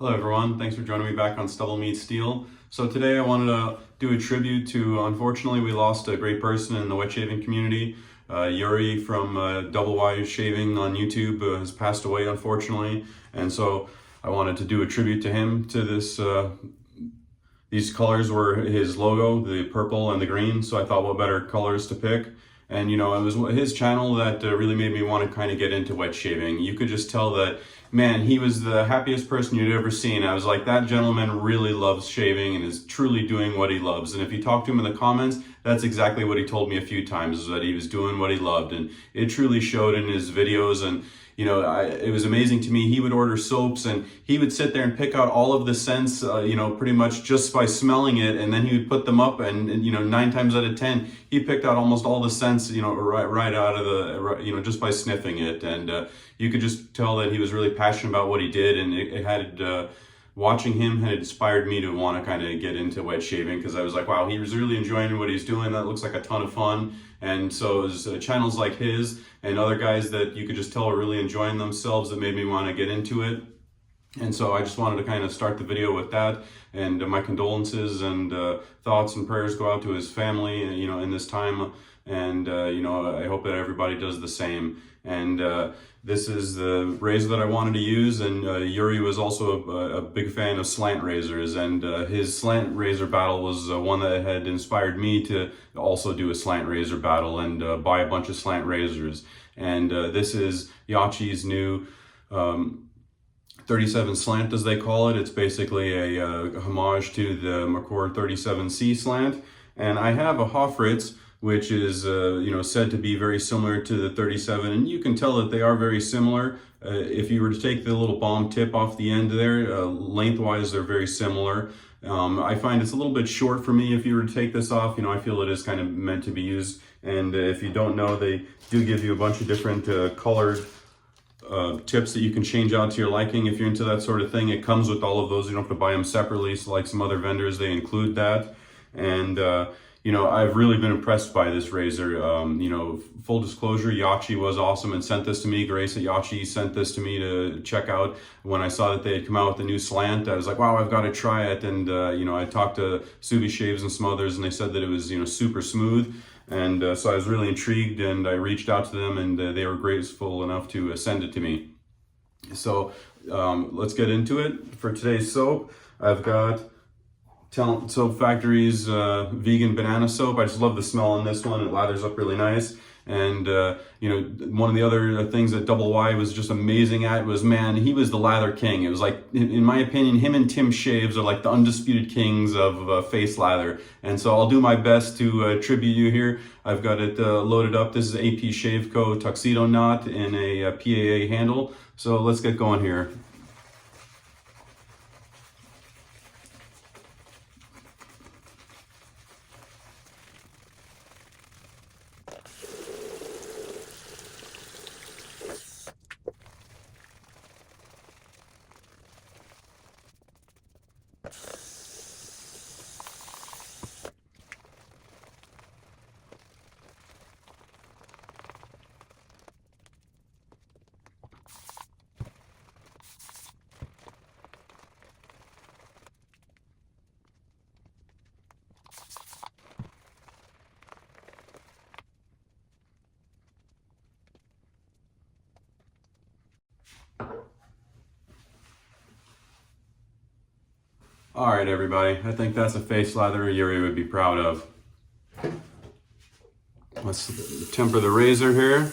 Hello everyone, thanks for joining me back on StubbleMeetsSteel. So today I wanted to do a tribute to, unfortunately we lost a great person in the wet shaving community. Yuri from Double Y Shaving on YouTube has passed away unfortunately, and so I wanted to do a tribute to him. To this, these colors were his logo, the purple and the green, so I thought what better colors to pick. And you know, it was his channel that really made me want to kind of get into wet shaving. You could just tell that, man, he was the happiest person you'd ever seen. I was like, that gentleman really loves shaving and is truly doing what he loves. And if you talk to him in the comments, that's exactly what he told me a few times, is that he was doing what he loved. And it truly showed in his videos. And you know, it was amazing to me. He would order soaps and he would sit there and pick out all of the scents, you know, pretty much just by smelling it. And then he would put them up and you know, 9 times out of 10, he picked out almost all the scents, you know, right out of the, you know, just by sniffing it. And you could just tell that he was really passionate about what he did. And it had, watching him had inspired me to want to kind of get into wet shaving, because I was like, wow, he was really enjoying what he's doing. That looks like a ton of fun. And so it was channels like his and other guys that you could just tell are really enjoying themselves that made me want to get into it. And so I just wanted to kind of start the video with that. And my condolences and thoughts and prayers go out to his family, you know, in this time. And, you know, I hope that everybody does the same. And this is the razor that I wanted to use. And Yuri was also a big fan of slant razors. And his slant razor battle was one that had inspired me to also do a slant razor battle and buy a bunch of slant razors. And this is Yaqi's new 37 slant, as they call it. It's basically a homage to the McCord 37C slant. And I have a Hofritz, which is you know, said to be very similar to the 37, and you can tell that they are very similar. If you were to take the little balm tip off the end there, lengthwise they're very similar. I find it's a little bit short for me if you were to take this off. You know, I feel it is kind of meant to be used. And if you don't know, they do give you a bunch of different colored tips that you can change out to your liking. If you're into that sort of thing, it comes with all of those. You don't have to buy them separately. So like some other vendors, they include that. And you know, I've really been impressed by this razor. You know, full disclosure, Yaqi was awesome and sent this to me. Grace at Yaqi sent this to me to check out. When I saw that they had come out with a new slant, I was like, wow, I've got to try it. And you know, I talked to Subi Shaves and some others, and they said that it was, you know, super smooth. And so I was really intrigued, and I reached out to them, and they were graceful enough to send it to me. So let's get into it. For today's soap, I've got Talent Soap Factory's vegan banana soap. I just love the smell on this one. It lathers up really nice. And you know, one of the other things that Double Y was just amazing at was, man, he was the lather king. It was like, in my opinion, him and Tim Shaves are like the undisputed kings of face lather. And so I'll do my best to tribute you here. I've got it loaded up. This is AP Shave Co. Tuxedo Knot in a PAA handle. So let's get going here. All right, everybody. I think that's a face lather Yuri would be proud of. Let's temper the razor here.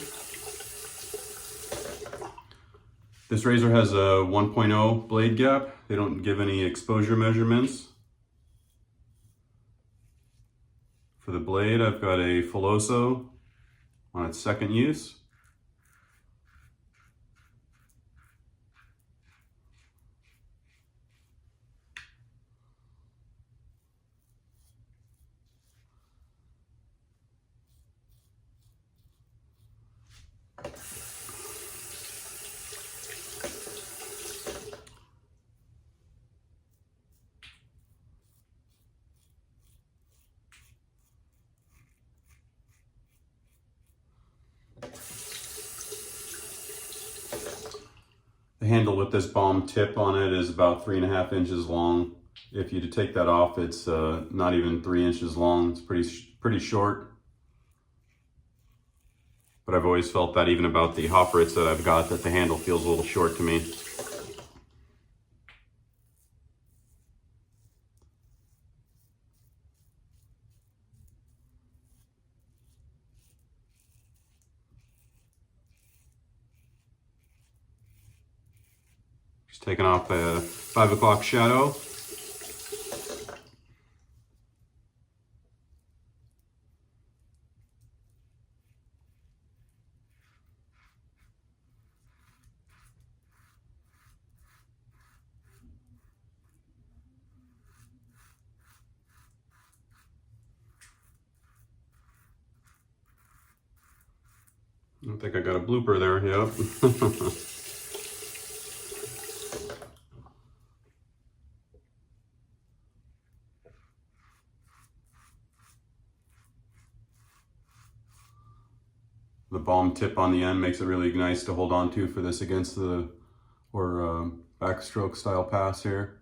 This razor has a 1.0 blade gap. They don't give any exposure measurements. For the blade, I've got a Filoso on its second use. The handle with this balm tip on it is about 3.5 inches long. If you take that off, it's not even 3 inches long. It's pretty short. But I've always felt that even about the Hofritz that I've got, that the handle feels a little short to me. Just taking off a 5 o'clock shadow. I think I got a blooper there, yep. The balm tip on the end makes it really nice to hold on to for this against the, or backstroke style pass here.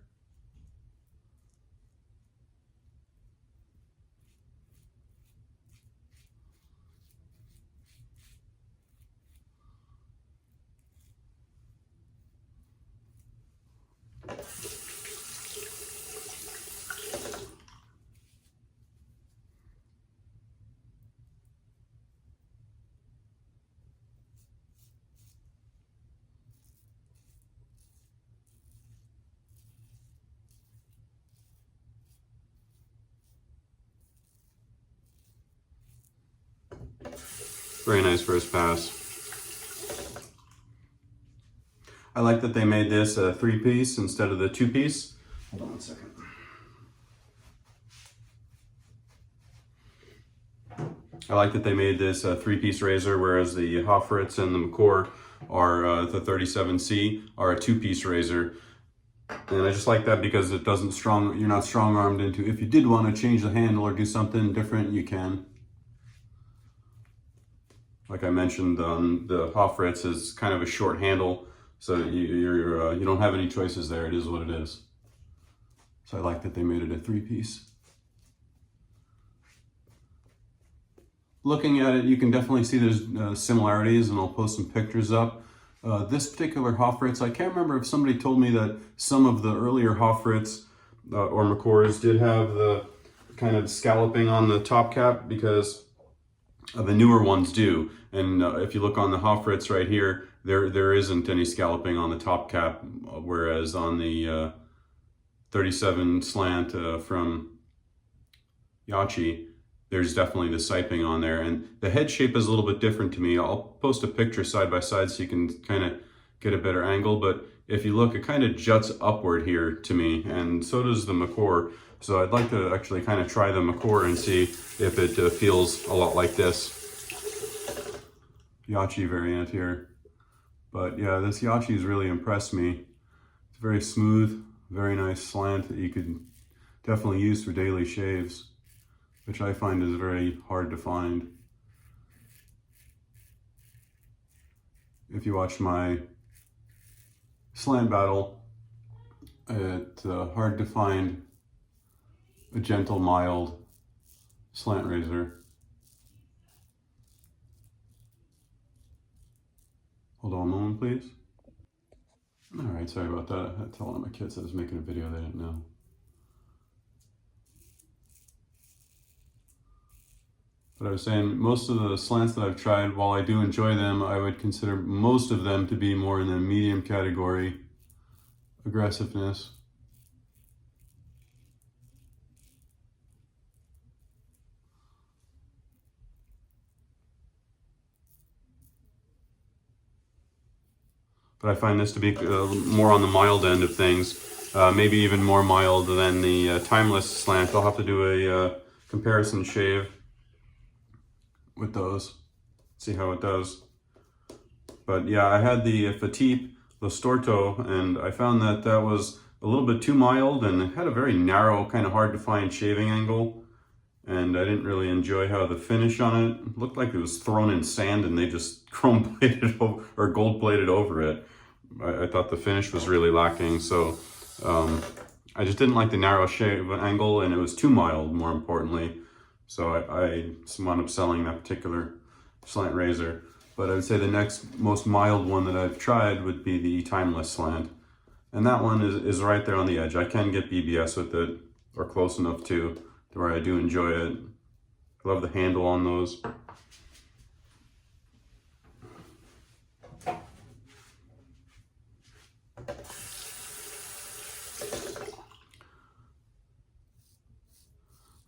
Very nice first pass. I like that they made this a 3-piece instead of the 2-piece. Hold on one second. I like that they made this a 3-piece razor, whereas the Hofritz and the McCore are the 37C are a 2-piece razor. And I just like that because it doesn't you're not strong-armed into, if you did want to change the handle or do something different, you can. Like I mentioned, the Hofritz is kind of a short handle, so you don't have any choices there. It is what it is. So I like that they made it a 3-piece. Looking at it, you can definitely see there's similarities, and I'll post some pictures up. This particular Hofritz, I can't remember if somebody told me that some of the earlier Hofritz or McCores did have the kind of scalloping on the top cap, because the newer ones do. And if you look on the Hofritz right here, there isn't any scalloping on the top cap, whereas on the 37 slant from Yaqi, there's definitely the siping on there. And the head shape is a little bit different to me. I'll post a picture side by side so you can kind of get a better angle. But if you look, it kind of juts upward here to me, and so does the McCore. So I'd like to actually kind of try the McCore and see if it feels a lot like this Yaqi variant here. But yeah, this Yaqi has really impressed me. It's very smooth, very nice slant that you could definitely use for daily shaves, which I find is very hard to find. If you watch my slant battle, it's hard to find a gentle, mild slant razor. Hold on a moment, please. All right, sorry about that. I had to tell one of my kids I was making a video they didn't know. But I was saying, most of the slants that I've tried, while I do enjoy them, I would consider most of them to be more in the medium category aggressiveness. But I find this to be more on the mild end of things, maybe even more mild than the timeless slant. I'll have to do a comparison shave with those, see how it does. But yeah, I had the Fatip L'Storto, and I found that that was a little bit too mild, and it had a very narrow, kind of hard to find shaving angle. And I didn't really enjoy how the finish on it looked like it was thrown in sand and they just chrome plated or gold plated over it. I thought the finish was really lacking. So I just didn't like the narrow shave angle, and it was too mild, more importantly. So I wound up selling that particular slant razor. But I would say the next most mild one that I've tried would be the Timeless Slant. And that one is right there on the edge. I can get BBS with it, or close enough to where I do enjoy it. I love the handle on those.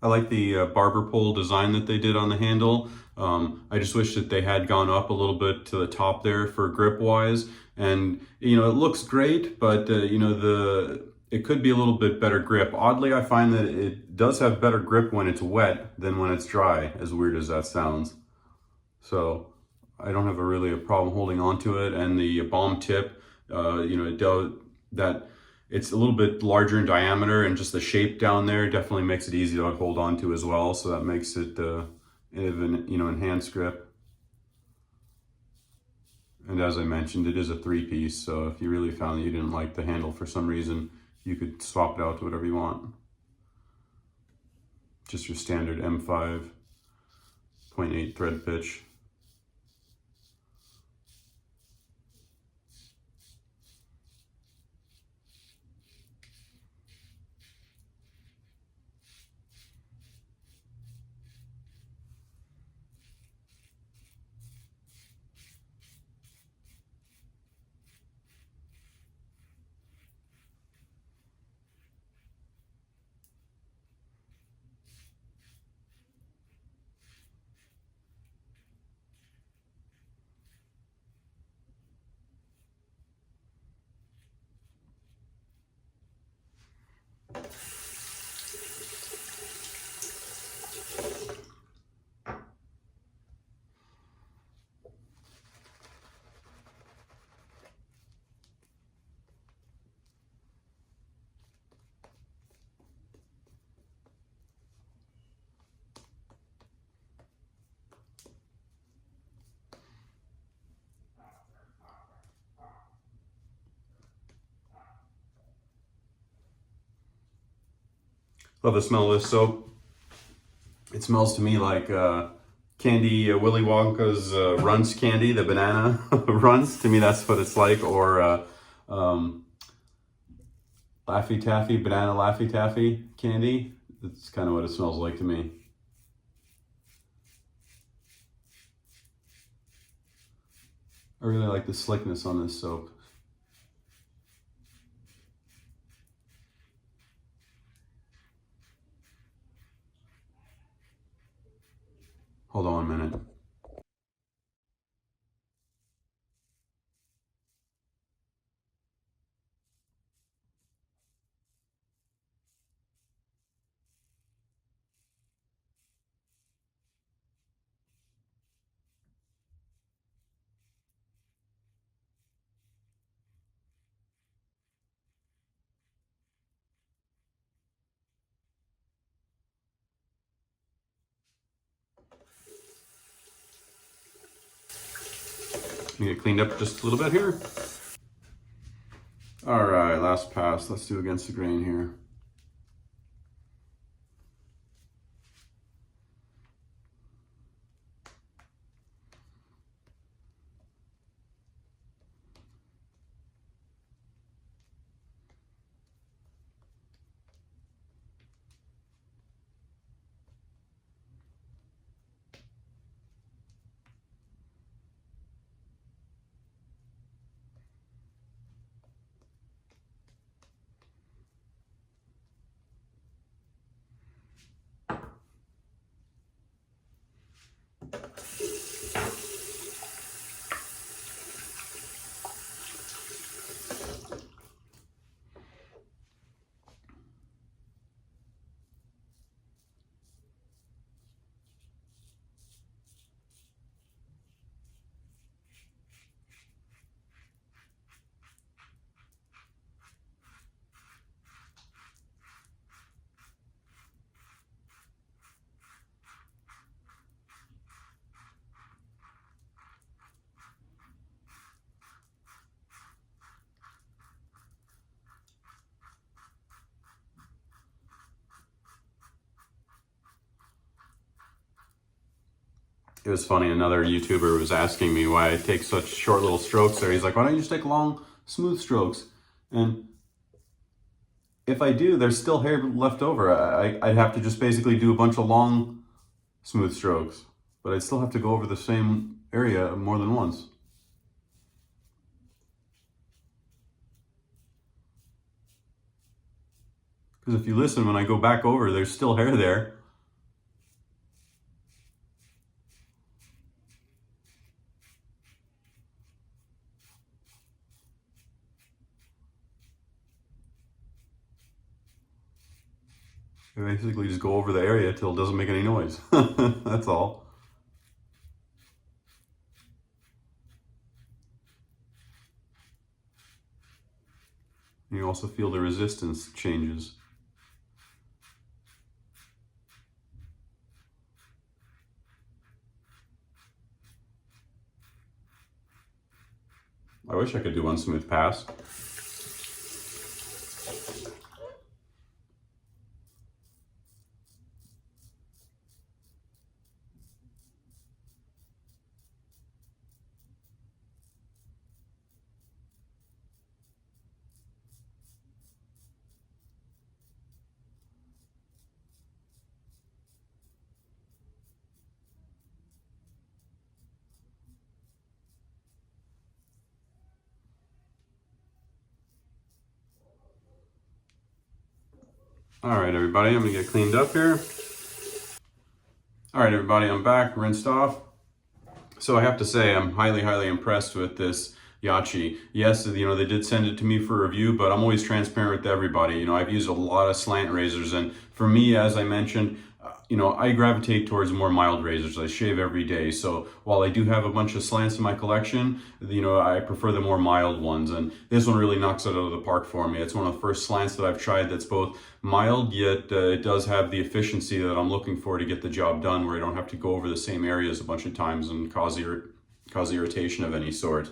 I like the barber pole design that they did on the handle. I just wish that they had gone up a little bit to the top there for grip wise. And you know, it looks great, but you know, it could be a little bit better grip. Oddly, I find that it does have better grip when it's wet than when it's dry, as weird as that sounds. So I don't have really a problem holding on to it. And the balm tip, you know, it does that. It's a little bit larger in diameter, and just the shape down there definitely makes it easy to hold on to as well. So that makes it even, you know, enhanced grip. And as I mentioned, it is a 3-piece. So if you really found that you didn't like the handle for some reason, you could swap it out to whatever you want. Just your standard M5 0.8 thread pitch. Love the smell of this soap. It smells to me like candy, Willy Wonka's Runts candy, the banana Runts. To me, that's what it's like. Or Laffy Taffy, banana Laffy Taffy candy. That's kind of what it smells like to me. I really like the slickness on this soap. Hold on a minute. Let me get cleaned up just a little bit here. All right, last pass. Let's do against the grain here. It was funny, another YouTuber was asking me why I take such short little strokes there. He's like, why don't you just take long, smooth strokes? And if I do, there's still hair left over. I'd have to just basically do a bunch of long, smooth strokes. But I'd still have to go over the same area more than once. Because if you listen, when I go back over, there's still hair there. I basically just go over the area till it doesn't make any noise. That's all. You also feel the resistance changes. I wish I could do one smooth pass. All right, everybody, I'm gonna get cleaned up here. All right, everybody, I'm back, rinsed off. So I have to say, I'm highly, highly impressed with this Yaqi. Yes, you know, they did send it to me for review, but I'm always transparent with everybody. You know, I've used a lot of slant razors, and for me, as I mentioned, you know, I gravitate towards more mild razors. I shave every day, so while I do have a bunch of slants in my collection, you know, I prefer the more mild ones, and this one really knocks it out of the park for me. It's one of the first slants that I've tried that's both mild, yet it does have the efficiency that I'm looking for to get the job done, where I don't have to go over the same areas a bunch of times and cause irritation of any sort.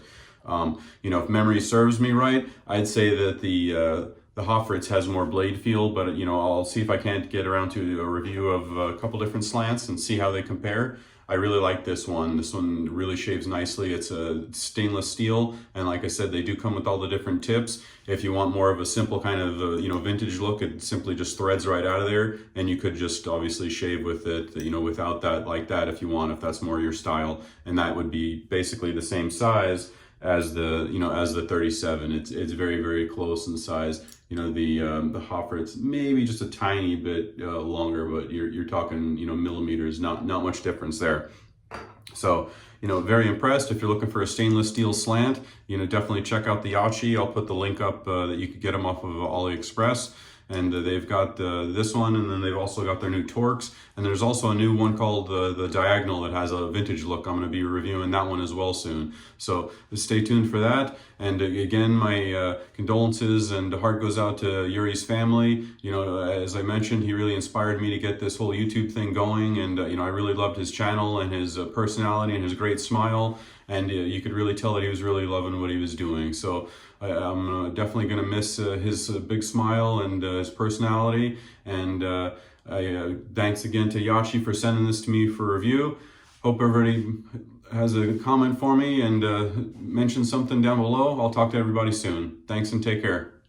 You know, if memory serves me right, I'd say that the Hofritz has more blade feel, but you know, I'll see if I can't get around to a review of a couple different slants and see how they compare. I really like this one. This one really shaves nicely. It's a stainless steel, and like I said, they do come with all the different tips. If you want more of a simple kind of you know, vintage look, it simply just threads right out of there, and you could just obviously shave with it, you know, without that, like that, if you want, if that's more your style, and that would be basically the same size as the, you know, as the 37. It's very, very close in size. You know, the Hofritz maybe just a tiny bit longer, but you're talking, you know, millimeters, not much difference there. So, you know, very impressed. If you're looking for a stainless steel slant, you know, definitely check out the Yaqi. I'll put the link up that you could get them off of AliExpress. And they've got this one, and then they've also got their new Torques. And there's also a new one called the Diagonal that has a vintage look. I'm going to be reviewing that one as well soon. So stay tuned for that. And again, my condolences and heart goes out to Yuri's family. You know, as I mentioned, he really inspired me to get this whole YouTube thing going. And, you know, I really loved his channel and his personality and his great smile. And you could really tell that he was really loving what he was doing. So I'm definitely going to miss his big smile and his personality. And thanks again to Yaqi for sending this to me for review. Hope everybody has a comment for me and mention something down below. I'll talk to everybody soon. Thanks and take care.